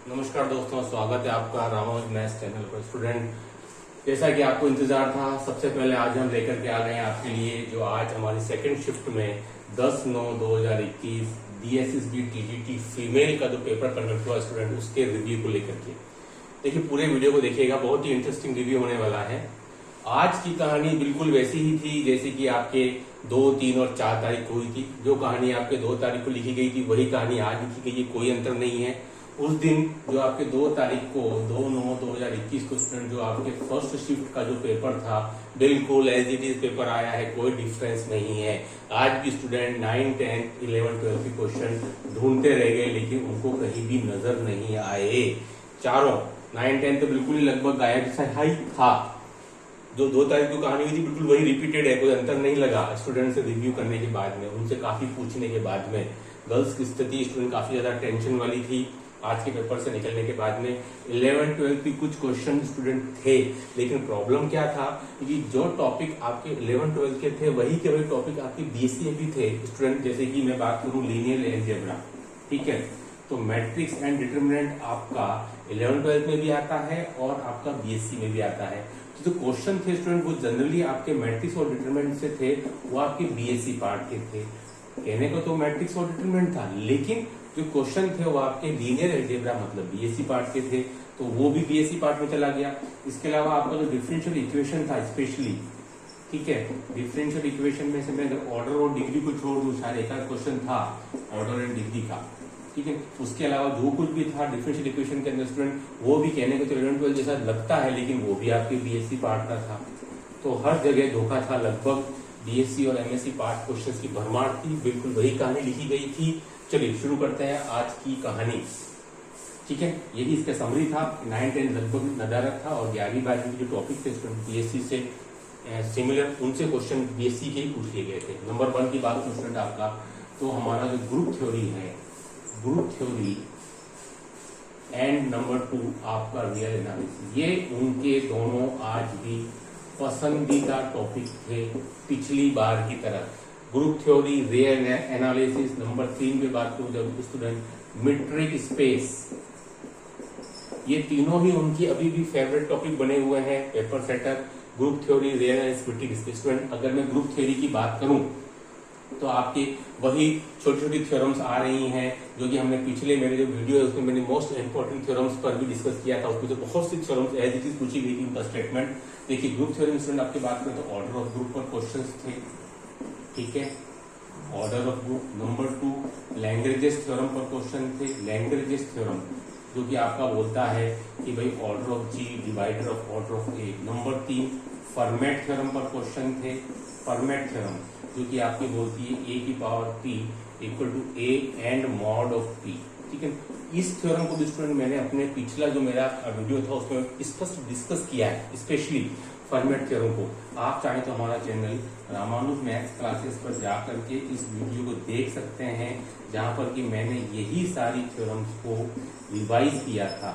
नमस्कार दोस्तों, स्वागत है आपका रामानुज मैथ्स चैनल पर। स्टूडेंट, जैसा कि आपको इंतजार था, सबसे पहले आज हम लेकर के आ गए हैं आपके लिए जो आज हमारी सेकंड शिफ्ट में 10/9/2021 DSSB TGT फीमेल का जो पेपर कंडक्ट हुआ स्टूडेंट, उसके रिव्यू को लेकर के देखिए। पूरे वीडियो को देखिएगा, बहुत ही इंटरेस्टिंग रिव्यू होने वाला है। आज की कहानी बिल्कुल वैसी ही थी जैसे कि आपके 2, 3 और 4 तारीख को हुई थी। जो कहानी आपके 2 तारीख को लिखी गई थी वही कहानी आज लिखी गई है, कोई अंतर नहीं है। उस दिन जो आपके 2 तारीख को 2/9/2021 को स्टूडेंट जो आपके फर्स्ट शिफ्ट का जो पेपर था बिल्कुल एज इट इज पेपर आया है, कोई डिफरेंस नहीं है। आज भी स्टूडेंट 9, 10, 11, 12 के क्वेश्चन ढूंढते रह गए लेकिन उनको कहीं भी नजर नहीं आए। चारों 9, 10 तो बिल्कुल ही लगभग गायब सा ही था। जो 2 तारीख को कहानी हुई थी बिल्कुल वही रिपीटेड है, कोई अंतर नहीं लगा। स्टूडेंट से रिव्यू करने के बाद में, उनसे काफी पूछने के बाद में, गर्ल्स की स्थिति स्टूडेंट काफी ज्यादा टेंशन वाली थी आज के पेपर से निकलने के बाद में। 11, 12 की कुछ क्वेश्चन स्टूडेंट थे, लेकिन प्रॉब्लम क्या था कि जो टॉपिक आपके 11, 12 के थे वही के वही टॉपिक आपके बीएससी में भी थे स्टूडेंट। जैसे कि मैं बात करूं लीनियर अलजेब्रा, ठीक है, तो मैट्रिक्स एंड डिटरमिनेंट आपका 11, 12 में भी आता है और आपका बीएससी में भी आता है। तो जो क्वेश्चन थे स्टूडेंट वो जनरली आपके मैट्रिक्स और डिटरमिनेंट से थे, वो आपके बीएससी पार्ट के थे। कहने को तो मैट्रिक्स और डिटरमिनेंट था, लेकिन जो क्वेश्चन थे वो आपके लीनियर अलजेब्रा मतलब बीएससी पार्ट के थे, तो वो भी बीएससी पार्ट में चला गया। इसके अलावा आपका जो डिफरेंशियल इक्वेशन था स्पेशली, ठीक है, डिफरेंशियल इक्वेशन में से मैं अगर ऑर्डर और डिग्री को छोड़ दूं, शायद एक क्वेश्चन था ऑर्डर एंड डिग्री का, ठीक है। उसके अलावा जो कुछ भी था डिफरेंशियल इक्वेशन के अंदर स्टूडेंट, वो भी कहने को तो 11, 12 जैसा लगता है, लेकिन वो भी आपके बीएससी पार्ट का था। तो हर जगह धोखा था, लगभग बीएससी और एमएससी पार्ट क्वेश्चंस की भरमार थी, बिल्कुल वही कहानी लिखी गई थी। चलिए शुरू करते हैं आज की कहानी, ठीक है। यही इसका समरी था। 9, 10 लगभग नदारत था और 11वीं 12वीं के जो टॉपिक थे स्टूडेंट बीएससी से सिमिलर, उनसे क्वेश्चन बीएससी के ही पूछ लिए गए थे। नंबर 1 की बात स्टूडेंट आपका, तो हमारा जो ग्रुप थ्योरी है, ग्रुप थ्योरी एंड नंबर 2 आपका रियल एनालिसिस, ये उनके दोनों आज भी पसंदीदा टॉपिक थे पिछली बार की तरह। Group theory, real analysis, number 3 पे बात करूं जब स्टूडेंट मीट्रिक स्पेस, ये तीनों ही उनकी अभी भी फेवरेट टॉपिक बने हुए हैं। Paper setter, group theory, real analysis, metric space. Student अगर मैं ग्रुप थ्योरी की बात करूं तो आपकी वही छोटी छोटी थ्योरम्स आ रही हैं जो कि हमने पिछले मेरे जो वीडियो है उसमें मैंने मोस्ट इंपोर्टेंट थ्योरम्स पर भी डिस्कस किया था। उसमें तो बहुत सी थ्योरम्स एज इट इज पूछी गई थी उनका स्टेटमेंट। देखिए ग्रुप थ्योरी में स्टूडेंट आपकी बात करें तो ऑर्डर ऑफ ग्रुप पर क्वेश्चंस थे, ठीक है, order of group. Number 2 Lagrange's theorem पर क्वेश्चन थे। लैग्रेंजेस थ्योरम जो कि आपका बोलता है कि भाई order of G divider of order of A. Number 3 format theorem पर क्वेश्चन थे। फॉर्मेट थ्योरम जो कि आपकी बोलती है ए की power P equal to A and mod of P, ठीक है। इस थ्योरम को भी स्टूडेंट मैंने अपने पिछला जो मेरा वीडियो था उसमें स्पष्ट डिस्कस किया है, स्पेशली फॉर्मेट थ्योरम को। आप चाहें तो हमारा चैनल रामानुज मैथ्स क्लासेस पर जा करके इस वीडियो को देख सकते हैं, जहां पर कि मैंने यही सारी थ्योरम्स को रिवाइज किया था,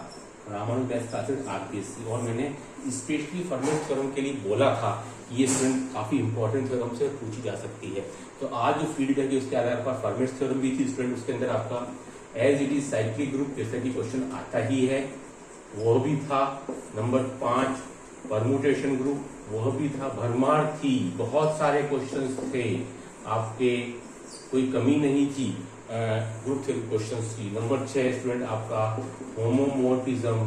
रामानुज मैथ्स क्लासेस आरपीएससी, और मैंने स्पेशली फॉर्मेट थ्योरम के लिए बोला था ये स्टूडेंट काफी इंपॉर्टेंट थ्योरम से पूछी जा सकती है। तो आज जो फीडबैक है उसके आधार पर फॉर्मेट थ्योरम भी थी स्टूडेंट, उसके अंदर आपका as it is cyclic group जैसा कि क्वेश्चन आता ही है वो भी था। नंबर 5 परम्यूटेशन ग्रुप वह भी था, भरमार थी, बहुत सारे क्वेश्चंस थे आपके, कोई कमी नहीं थी ग्रुप थ्योरी क्वेश्चंस की। नंबर 6 स्टूडेंट आपका होमोमोर्फिज्म,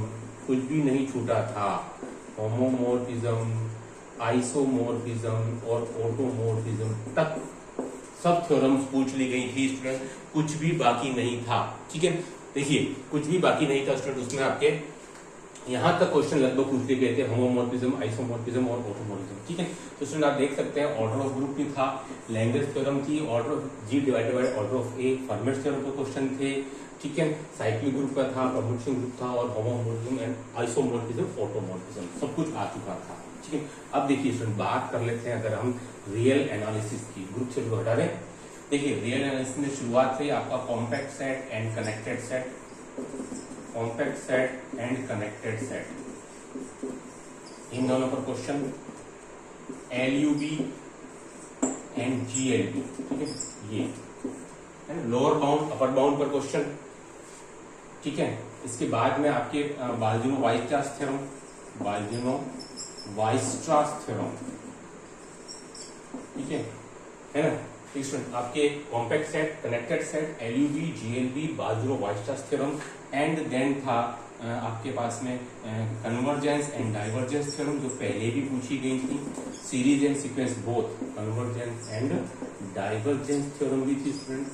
कुछ भी नहीं छूटा था। होमोमोर्फिज्म, आइसोमोर्फिज्म और ऑटोमोर्फिज्म तक सब थ्योरम्स पूछ ली गई थी स्टूडेंट, कुछ भी बाकी नहीं था, ठीक है। देखिए कुछ भी बाकी नहीं था स्टूडेंट, उसमें आपके यहां तक क्वेश्चन लगभग पूछ लिए गए थे, होमोमोर्फिज्म, आइसोमोर्फिज्म और ऑटोमोर्फिज्म, ठीक है। तो स्टूडेंट आप देख सकते हैं ऑर्डर ऑफ ग्रुप भी था, लैग्रेंज थ्योरम थी, order of G divided by order of A, format theorem के क्वेश्चन थे, ठीक है, साइक्लिक ग्रुप का था, परम्यूटेशन ग्रुप था, और होमोमोर्फिज्म एंड आइसोमोर्फिज्म, ऑटोमोर्फिज्म सब कुछ आ चुका था, ठीक है। अब देखिए स्टूडेंट बात कर लेते हैं अगर हम रियल एनालिसिस की, ग्रुप से हटा रहे। देखिए रियल एनालिसिस में शुरुआत से आपका compact set and connected set, compact set and connected set, इन दोनों पर क्वेश्चन, एलयूबी एंड जीएलबी, ठीक है, ये लोअर बाउंड अपर बाउंड पर क्वेश्चन, ठीक है। इसके बाद में आपके बाल्जुनो-वाइस्ट्रास थ्योरम, ठीक है ना। स्टूडेंट आपके compact set, connected set, LUB, GLB, Bolzano Weierstrass theorem, and then था आपके पास में कन्वर्जेंस एंड डाइवर्जेंस थ्योरम, जो पहले भी पूछी गई थी। Series and sequence both, convergence and divergence theorem भी थी स्टूडेंट।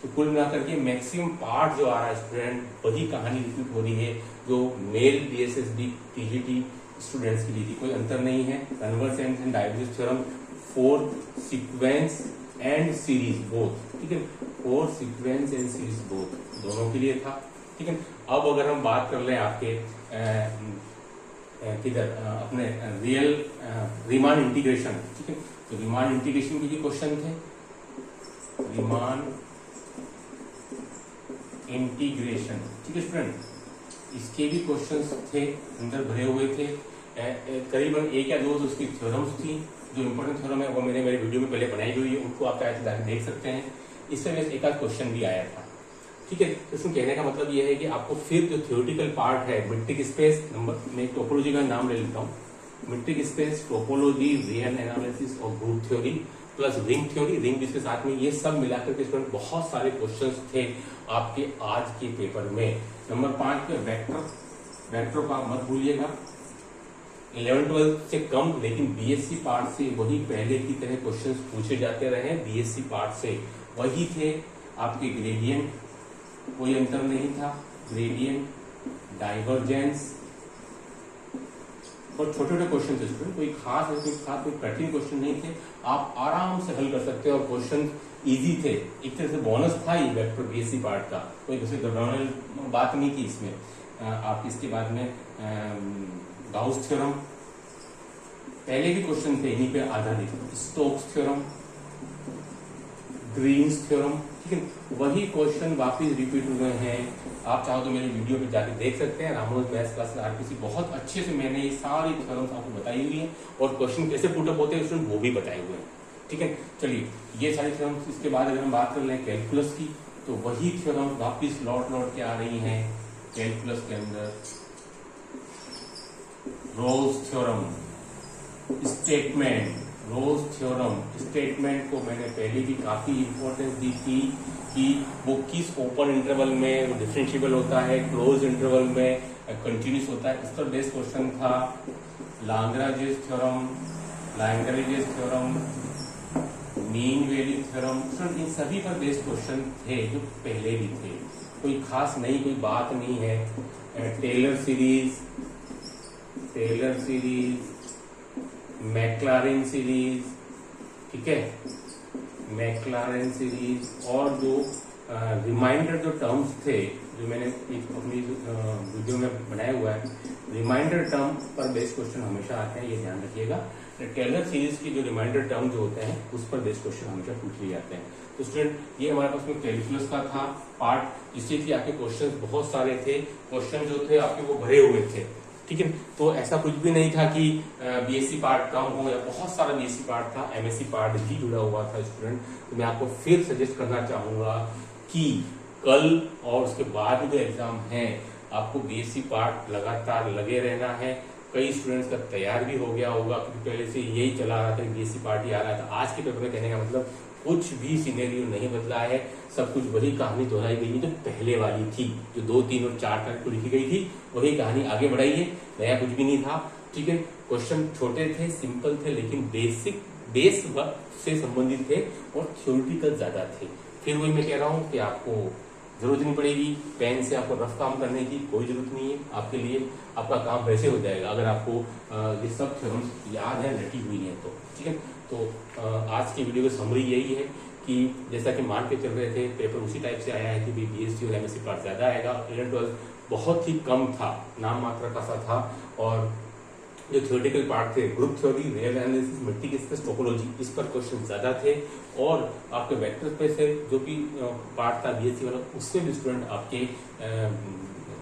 तो कुल मिलाकर के मैक्सिमम पार्ट जो आ रहा है स्टूडेंट, वही कहानी रिपीट हो रही है जो मेल बीएसएसबी टीजीटी स्टूडेंट्स की ली थी, कोई अंतर नहीं है। Convergence and divergence theorem for sequence and series both, ठीक है, for sequence and series both दोनों के लिए था, ठीक है। अब अगर हम बात कर लें आपके किधर अपने रियल रीमान इंटीग्रेशन, ठीक है, तो रीमान इंटीग्रेशन के भी क्वेश्चन थे। रीमान इंटीग्रेशन, ठीक है स्टूडेंट, इसके भी क्वेश्चंस थे, अंदर भरे हुए थे। करीबन एक या दो उसकी थ्योरम्स थी। जो इंपॉर्टेंट थ्योरम है वो मैंने मेरे वीडियो में पहले बनाई हुई है, उनको आप चाहे तो जाकर देख सकते हैं। इसमें एक आध क्वेश्चन भी आया था, ठीक है। तो इसमें कहने का मतलब ये है कि आपको फिर जो थ्योरेटिकल पार्ट है, मीट्रिक स्पेस नंबर, मैं टोपोलॉजी का नाम ले लेता हूँ, metric space, topology, real analysis और group theory plus ring theory, ring जिसके साथ में, ये सब मिलाकर के स्टूडेंट बहुत सारे क्वेश्चंस थे आपके आज के पेपर में। नंबर 5 पे वेक्टर का मत भूलिएगा, 11-12 से कम, लेकिन बीएससी पार्ट से वही पहले की तरह क्वेश्चंस पूछे जाते रहे। बीएससी पार्ट से वही थे आपके ग्रेडियंट, कोई अंतर नहीं था, ग्रेडियंट, डाइवर्जेंस, और छोटे छोटे क्वेश्चन थे स्टूडेंट, कोई खास कोई कठिन क्वेश्चन नहीं थे, आप आराम से हल कर सकते हो और क्वेश्चन इजी थे। एक तरह से बोनस था ये वेक्टर बीएससी पार्ट का, कोई दूसरी घबराने बात नहीं थी इसमें। आप इसके बाद में गाउस थ्योरम, पहले भी क्वेश्चन थे इन्हीं पे आधारित, स्टोक्स थ्योरम, ग्रीन्स थ्योरम, ठीक है, वही क्वेश्चन वापस रिपीट हुए हैं। आप चाहो तो मेरे वीडियो पे जाके देख सकते हैं, रामानुज मैथ्स क्लास आरपीसी, बहुत अच्छे से मैंने ये सारी थ्योरम्स आपको बताई हुई है और क्वेश्चन कैसे पुटअप होते हैं स्टूडेंट वो भी बताए हुए हैं, ठीक है। चलिए ये सारी थ्योरम्स, इसके बाद अगर हम बात कर लें कैलकुलस की, तो वही थ्योरम वापिस लौट के आ रही है कैलकुलस के अंदर। Rolle's theorem, statement, Rolle's theorem, statement को मैंने पहले भी काफी इंपॉर्टेंस दी थी कि वो किस ओपन इंटरवल में डिफरेंशिएबल होता है, क्लोज इंटरवल में कंटिन्यूस होता है, इस पर बेस्ड क्वेश्चन था। Lagrange's theorem, Lagrange's theorem, mean value theorem, इन सभी पर बेस्ड क्वेश्चन थे जो पहले भी थे, कोई खास नई कोई बात नहीं है। टेलर सीरीज, मैक्लारेन सीरीज, ठीक है, मैक्लारेन सीरीज, और जो रिमाइंडर जो टर्म्स थे जो मैंने अपनी वीडियो में बनाया हुआ है, रिमाइंडर टर्म पर बेस्ड क्वेश्चन हमेशा आते हैं, ये ध्यान रखिएगा। टेलर सीरीज की जो रिमाइंडर टर्म जो होते हैं उस पर बेस्ड क्वेश्चन हमेशा पूछ लिए जाते हैं। तो स्टूडेंट ये हमारे पास में कैलकुलस का था पार्ट, जिससे कि आपके क्वेश्चन बहुत सारे थे, क्वेश्चन जो थे आपके वो भरे हुए थे, ठीक है। तो ऐसा कुछ भी नहीं था कि बीएससी पार्ट कम हो, या बहुत सारा बीएससी पार्ट था, एमएससी पार्ट भी जुड़ा हुआ था स्टूडेंट। तो मैं आपको फिर सजेस्ट करना चाहूंगा कि कल और उसके बाद में जो एग्जाम है, आपको बीएससी पार्ट लगातार लगे रहना है। कई स्टूडेंट्स का तैयार भी हो गया होगा, क्योंकि पहले से यही चला रहा था, बीएससी पार्ट ही आ रहा था। आज के पेपर में कहने का मतलब कुछ भी सिनेरियो नहीं बदला है, सब कुछ वही कहानी दोहराई गई है जो पहले वाली थी, जो 2, 3 और 4 तारीख को लिखी गई थी, वही कहानी आगे बढ़ाई है, नया कुछ भी नहीं था, ठीक है। क्वेश्चन छोटे थे, सिंपल थे, लेकिन बेस से संबंधित थे और थ्योरेटिकल ज्यादा थे। फिर वही मैं कह रहा हूँ कि आपको जरूरत नहीं पड़ेगी पेन से आपको रफ काम करने की, कोई जरूरत नहीं है आपके लिए, आपका काम वैसे हो जाएगा अगर आपको ये सब थ्योरम्स याद है, रटी हुई है तो, ठीक है। तो आज की वीडियो की समरी यही है कि जैसा कि मान के चल रहे थे, पेपर उसी टाइप से आया है कि बीएससी और एमएससी पार्ट ज्यादा आएगा, 11-12 बहुत ही कम था, नाम मात्र का सा था, और जो थ्योरेटिकल पार्ट थे, group theory, real analysis, metric space, topology, इस पर क्वेश्चन ज्यादा थे। और आपके वेक्टर स्पेस से जो भी पार्ट था बीएससी वाला, उससे भी स्टूडेंट आपके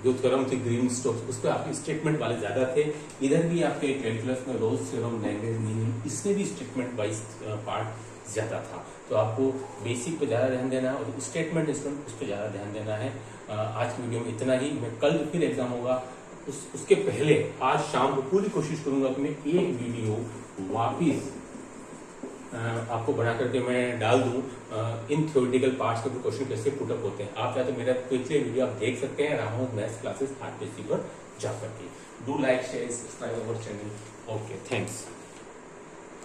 जो थ्योरम थी ग्रीन स्टोक्स, उस पर आपके स्टेटमेंट वाले ज्यादा थे। इधर भी आपके कैलकुलस में रोल्स थ्योरम, लैग्रेंज मीन, इसमें भी स्टेटमेंट वाइज पार्ट ज्यादा था। तो आपको बेसिक पे ज्यादा ध्यान देना है और स्टेटमेंट इस पे ज्यादा ध्यान देना है। आज की वीडियो में इतना ही। मैं कल जो फिर एग्जाम होगा उसके पहले आज शाम को पूरी कोशिश करूंगा कि मैं एक वीडियो वापिस आपको बना करके मैं डाल दूं इन थ्योरेटिकल पार्ट्स के क्वेश्चन कैसे पुटअप होते हैं। आप चाहे तो मेरा पिछले वीडियो आप देख सकते हैं रामानुज मैथ्स क्लासेस आरपीसी पर जा करके। Do like share subscribe our channel. Okay, thanks.